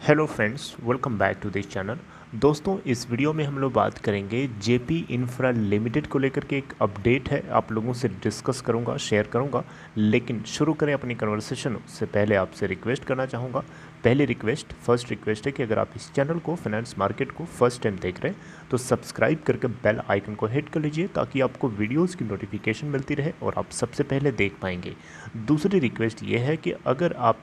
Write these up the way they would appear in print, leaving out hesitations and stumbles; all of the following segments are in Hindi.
Hello friends, welcome back to this channel. दोस्तों, इस वीडियो में हम लोग बात करेंगे जेपी इंफ्रा लिमिटेड को लेकर के। एक अपडेट है, आप लोगों से डिस्कस करूंगा, शेयर करूंगा। लेकिन शुरू करें अपनी कन्वर्सेशन उससे पहले आपसे रिक्वेस्ट करना चाहूँगा। फर्स्ट रिक्वेस्ट है कि अगर आप इस चैनल को, फाइनेंस मार्केट को फर्स्ट टाइम देख रहे हैं तो सब्सक्राइब करके बेल आइकन को हिट कर लीजिए ताकि आपको वीडियोज़ की नोटिफिकेशन मिलती रहे और आप सबसे पहले देख पाएंगे। दूसरी रिक्वेस्ट ये है कि अगर आप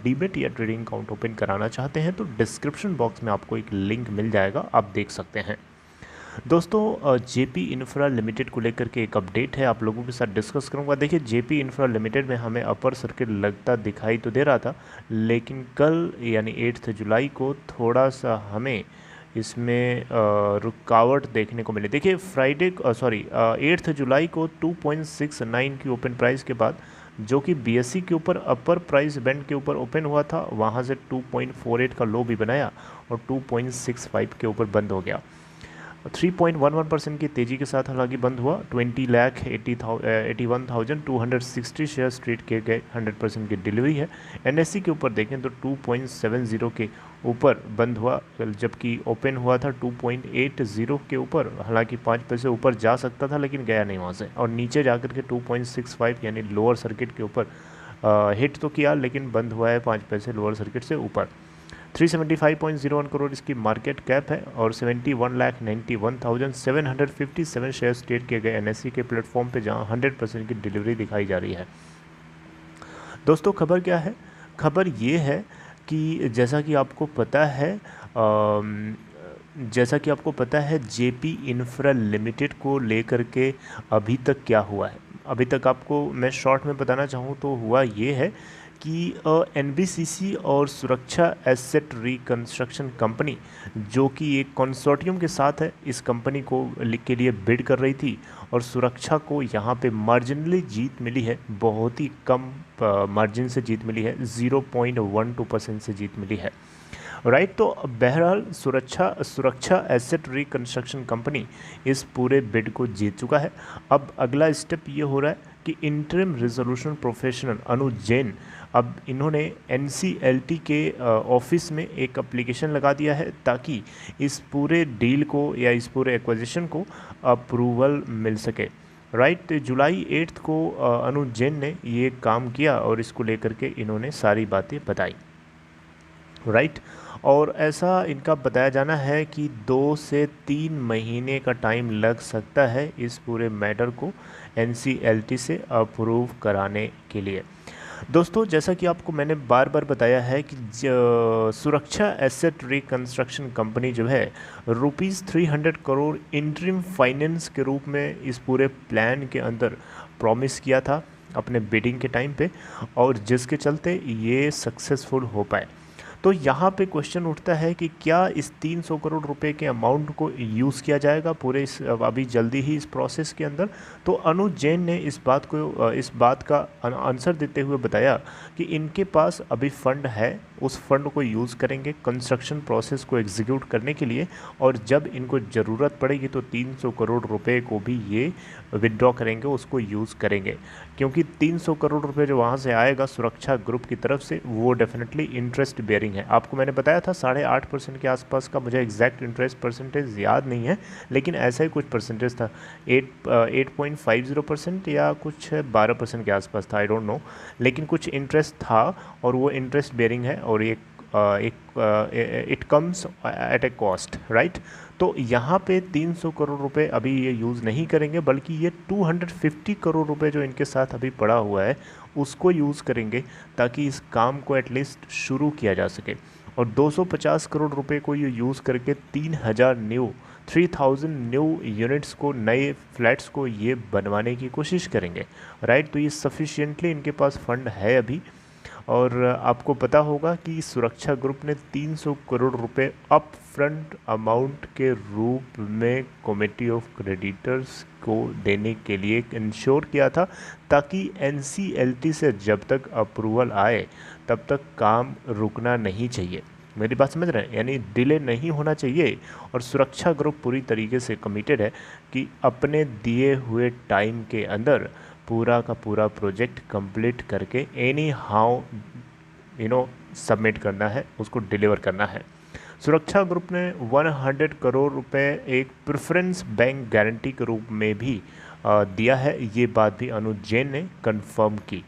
डीमेट या ट्रेडिंग अकाउंट ओपन कराना चाहते हैं तो डिस्क्रिप्शन बॉक्स में आपको एक लिंक मिल जाएगा, आप देख सकते हैं। दोस्तों, जेपी इंफ्रा लिमिटेड को लेकर के एक अपडेट है, आप लोगों के साथ डिस्कस करूंगा। देखिए, जेपी इंफ्रा लिमिटेड में हमें अपर सर्किट लगता दिखाई तो दे रहा था, लेकिन कल यानी 8 जुलाई को थोड़ा सा हमें इसमें रुकावट देखने को मिली। देखिए, 8 जुलाई को 2.69 की ओपन प्राइस के बाद जो कि बीएससी के ऊपर अपर प्राइस बैंड के ऊपर ओपन हुआ था, वहाँ से 2.48 का लो भी बनाया और 2.65 के ऊपर बंद हो गया। 3.11% की तेज़ी के साथ हालांकि बंद हुआ। 20,81,260 शेयर ट्रेड किए गए, 100% की डिलीवरी है। एनएससी के ऊपर देखें तो 2.70 के ऊपर बंद हुआ, जबकि ओपन हुआ था 2.80 के ऊपर। हालांकि 5 पैसे ऊपर जा सकता था लेकिन गया नहीं वहाँ से, और नीचे जाकर के 2.65 यानी लोअर सर्किट के ऊपर हिट तो किया, लेकिन बंद हुआ है 5 पैसे लोअर सर्किट से ऊपर। 375.01 करोड़ इसकी मार्केट कैप है और 71,91,757 शेयर्स ट्रेड किए गए एनएससी के प्लेटफॉर्म पे, जहां 100% की डिलीवरी दिखाई जा रही है। दोस्तों, खबर क्या है? खबर ये है कि जैसा कि आपको पता है जेपी इंफ्रा लिमिटेड को लेकर के अभी तक क्या हुआ है। अभी तक आपको मैं शॉर्ट में बताना चाहूँ तो हुआ ये है कि एनबीसीसी और सुरक्षा एसेट रिकंस्ट्रक्शन कंपनी, जो कि एक कंसोर्टियम के साथ है, इस कंपनी को के लिए बिड कर रही थी और सुरक्षा को यहाँ पे मार्जिनली जीत मिली है, बहुत ही कम मार्जिन से जीत मिली है, 0.12% से जीत मिली है। राइट, तो बहरहाल सुरक्षा एसेट रिकंस्ट्रक्शन कंपनी इस पूरे बिड को जीत चुका है। अब अगला स्टेप ये हो रहा है कि इंटरिम रिजोल्यूशन प्रोफेशनल अनुज जैन, अब इन्होंने एनसीएलटी के ऑफिस में एक एप्लीकेशन लगा दिया है ताकि इस पूरे डील को या इस पूरे एक्विजिशन को अप्रूवल मिल सके। राइट, तो जुलाई 8 को अनुज जैन ने ये काम किया और इसको लेकर के इन्होंने सारी बातें बताई। राइट, और ऐसा इनका बताया जाना है कि 2 से 3 महीने का टाइम लग सकता है इस पूरे मैटर को एनसीएलटी से अप्रूव कराने के लिए। दोस्तों, जैसा कि आपको मैंने बार बार बताया है कि सुरक्षा एसेट रिकंस्ट्रक्शन कंपनी जो है ₹300 करोड़ इंटरिम फाइनेंस के रूप में इस पूरे प्लान के अंदर प्रॉमिस किया था अपने बिडिंग के टाइम पे, और जिसके चलते ये सक्सेसफुल हो पाए। तो यहाँ पे क्वेश्चन उठता है कि क्या इस 300 करोड़ रुपए के अमाउंट को यूज़ किया जाएगा पूरे अभी जल्दी ही इस प्रोसेस के अंदर। तो अनुज जैन ने इस बात का आंसर देते हुए बताया कि इनके पास अभी फंड है, उस फंड को यूज़ करेंगे कंस्ट्रक्शन प्रोसेस को एग्जीक्यूट करने के लिए, और जब इनको ज़रूरत पड़ेगी तो 300 करोड़ रुपए को भी ये विदड्रॉ करेंगे, उसको यूज़ करेंगे। क्योंकि 300 करोड़ रुपए जो वहाँ से आएगा सुरक्षा ग्रुप की तरफ से, वो डेफिनेटली इंटरेस्ट बेयरिंग है। आपको मैंने बताया था 8.5% के आसपास का, मुझे एग्जैक्ट इंटरेस्ट परसेंटेज याद नहीं है, लेकिन ऐसा ही कुछ परसेंटेज था, 8.50% या कुछ 12% के आसपास था, आई डोंट नो, लेकिन कुछ इंटरेस्ट था और वो इंटरेस्ट बेयरिंग है, और it comes at A cost. Right, तो यहाँ पे 300 करोड़ रुपए अभी ये यूज़ नहीं करेंगे, बल्कि ये 250 करोड़ रुपए जो इनके साथ अभी पड़ा हुआ है उसको यूज़ करेंगे ताकि इस काम को एटलीस्ट शुरू किया जा सके। और 250 करोड़ रुपए को ये यूज़ करके 3,000 न्यू यूनिट्स को, नए फ्लैट्स को ये बनवाने की कोशिश करेंगे। राइट, तो ये सफिशिएंटली इनके पास फंड है अभी। और आपको पता होगा कि सुरक्षा ग्रुप ने 300 करोड़ रुपए अप फ्रंट अमाउंट के रूप में कमेटी ऑफ क्रेडिटर्स को देने के लिए इंश्योर किया था, ताकि एनसीएलटी से जब तक अप्रूवल आए तब तक काम रुकना नहीं चाहिए। मेरी बात समझ रहे हैं? यानी डिले नहीं होना चाहिए, और सुरक्षा ग्रुप पूरी तरीके से कमिटेड है कि अपने दिए हुए टाइम के अंदर पूरा का पूरा प्रोजेक्ट कंप्लीट करके एनी हाउ सबमिट करना है, उसको डिलीवर करना है। सुरक्षा ग्रुप ने 100 करोड़ रुपए एक प्रेफरेंस बैंक गारंटी के रूप में भी दिया है। ये बात भी अनुज जैन ने कंफर्म की।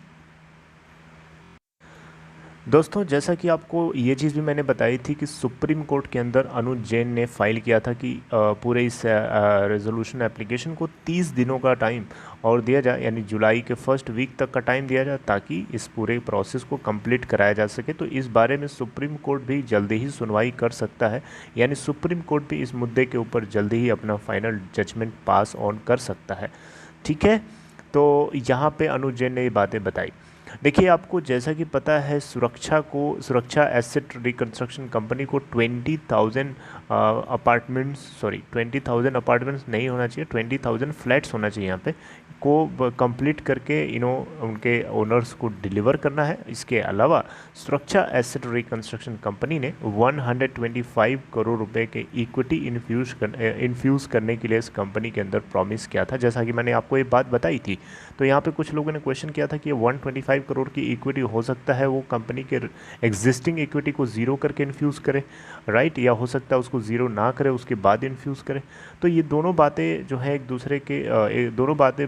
दोस्तों, जैसा कि आपको ये चीज़ भी मैंने बताई थी कि सुप्रीम कोर्ट के अंदर अनुज जैन ने फाइल किया था कि पूरे इस रेजोल्यूशन एप्लीकेशन को 30 दिनों का टाइम और दिया जाए, यानी जुलाई के फर्स्ट वीक तक का टाइम दिया जाए ताकि इस पूरे प्रोसेस को कंप्लीट कराया जा सके। तो इस बारे में सुप्रीम कोर्ट भी जल्दी ही सुनवाई कर सकता है, यानी सुप्रीम कोर्ट भी इस मुद्दे के ऊपर जल्दी ही अपना फाइनल जजमेंट पास ऑन कर सकता है। ठीक है, तो यहाँ पे अनुज जैन ने ये बातें बताई। देखिए, आपको जैसा कि पता है, सुरक्षा एसेट रिकंस्ट्रक्शन कंपनी को 20,000 अपार्टमेंट्स नहीं होना चाहिए, 20,000 फ्लैट्स होना चाहिए यहाँ पे, को कंप्लीट करके उनके ओनर्स को डिलीवर करना है। इसके अलावा सुरक्षा एसेट रिकंस्ट्रक्शन कंपनी ने 125 करोड़ रुपए के इक्विटी इन्फ्यूज़ करने के लिए इस कंपनी के अंदर प्रॉमिस किया था, जैसा कि मैंने आपको ये बात बताई थी। तो यहाँ पे कुछ लोगों ने क्वेश्चन किया था कि ये 125 करोड़ की इक्विटी हो सकता है वो कंपनी के एग्जिस्टिंग इक्विटी को ज़ीरो करके इन्फ्यूज़ करे, राइट, या हो सकता है उसको ज़ीरो ना करे, उसके बाद इन्फ्यूज़ करे। तो ये दोनों बातें जो है एक दूसरे के दोनों बातें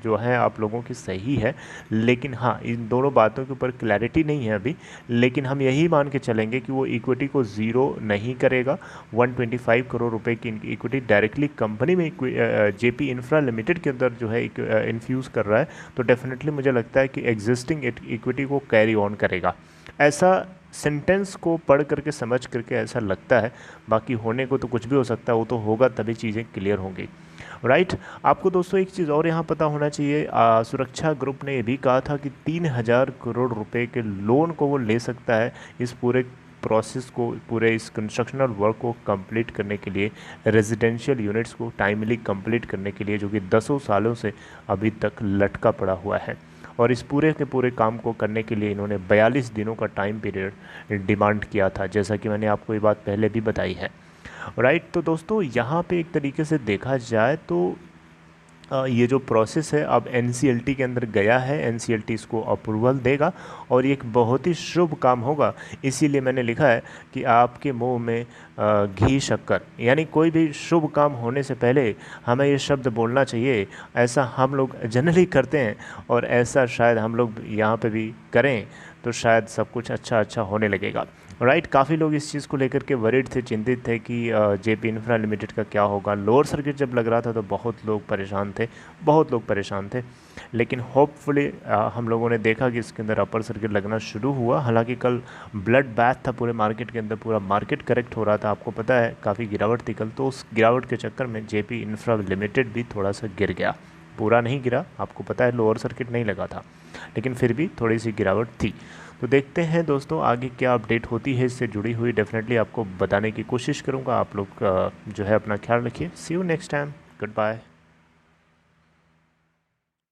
जो है आप लोगों की सही है, लेकिन हाँ, इन दोनों बातों के ऊपर क्लैरिटी नहीं है अभी। लेकिन हम यही मान के चलेंगे कि वो इक्विटी को ज़ीरो नहीं करेगा। 125 करोड़ रुपए की इक्विटी डायरेक्टली कंपनी में जेपी इंफ्रा लिमिटेड के अंदर जो है इन्फ्यूज़ कर रहा है, तो डेफिनेटली मुझे लगता है कि एग्जिस्टिंग इक्विटी को कैरी ऑन करेगा। ऐसा सेंटेंस को पढ़ करके समझ करके ऐसा लगता है, बाकी होने को तो कुछ भी हो सकता है, वो तो होगा तभी चीज़ें क्लियर होंगी, राइट। आपको दोस्तों एक चीज़ और यहाँ पता होना चाहिए, सुरक्षा ग्रुप ने ये भी कहा था कि 3,000 करोड़ रुपए के लोन को वो ले सकता है इस पूरे प्रोसेस को, पूरे इस कंस्ट्रक्शनल वर्क को कंप्लीट करने के लिए, रेजिडेंशियल यूनिट्स को टाइमली कंप्लीट करने के लिए, जो कि 10 सालों से अभी तक लटका पड़ा हुआ है। और इस पूरे के पूरे काम को करने के लिए इन्होंने 42 दिनों का टाइम पीरियड डिमांड किया था, जैसा कि मैंने आपको ये बात पहले भी बताई है, राइट। तो दोस्तों, यहाँ पे एक तरीके से देखा जाए तो ये जो प्रोसेस है अब एनसीएलटी के अंदर गया है, एनसीएलटी इसको अप्रूवल देगा और ये एक बहुत ही शुभ काम होगा। इसीलिए मैंने लिखा है कि आपके मुंह में घी शक्कर, यानी कोई भी शुभ काम होने से पहले हमें ये शब्द बोलना चाहिए। ऐसा हम लोग जनरली करते हैं और ऐसा शायद हम लोग यहाँ पे भी करें तो शायद सब कुछ अच्छा होने लगेगा, राइट। काफ़ी लोग इस चीज़ को लेकर के वरीड थे, चिंतित थे कि जेपी इंफ्रा लिमिटेड का क्या होगा। लोअर सर्किट जब लग रहा था तो बहुत लोग परेशान थे, लेकिन होपफुली हम लोगों ने देखा कि इसके अंदर अपर सर्किट लगना शुरू हुआ। हालांकि कल ब्लड बैथ था पूरे मार्केट के अंदर, पूरा मार्केट करेक्ट हो रहा था, आपको पता है काफ़ी गिरावट थी कल। तो उस गिरावट के चक्कर में जेपी इंफ्रा लिमिटेड भी थोड़ा सा गिर गया, पूरा नहीं गिरा, आपको पता है लोअर सर्किट नहीं लगा था, लेकिन फिर भी थोड़ी सी गिरावट थी। तो देखते हैं दोस्तों आगे क्या अपडेट होती है इससे जुड़ी हुई, डेफिनेटली आपको बताने की कोशिश करूँगा। आप लोग जो है अपना ख्याल रखिए। See you next time, good bye.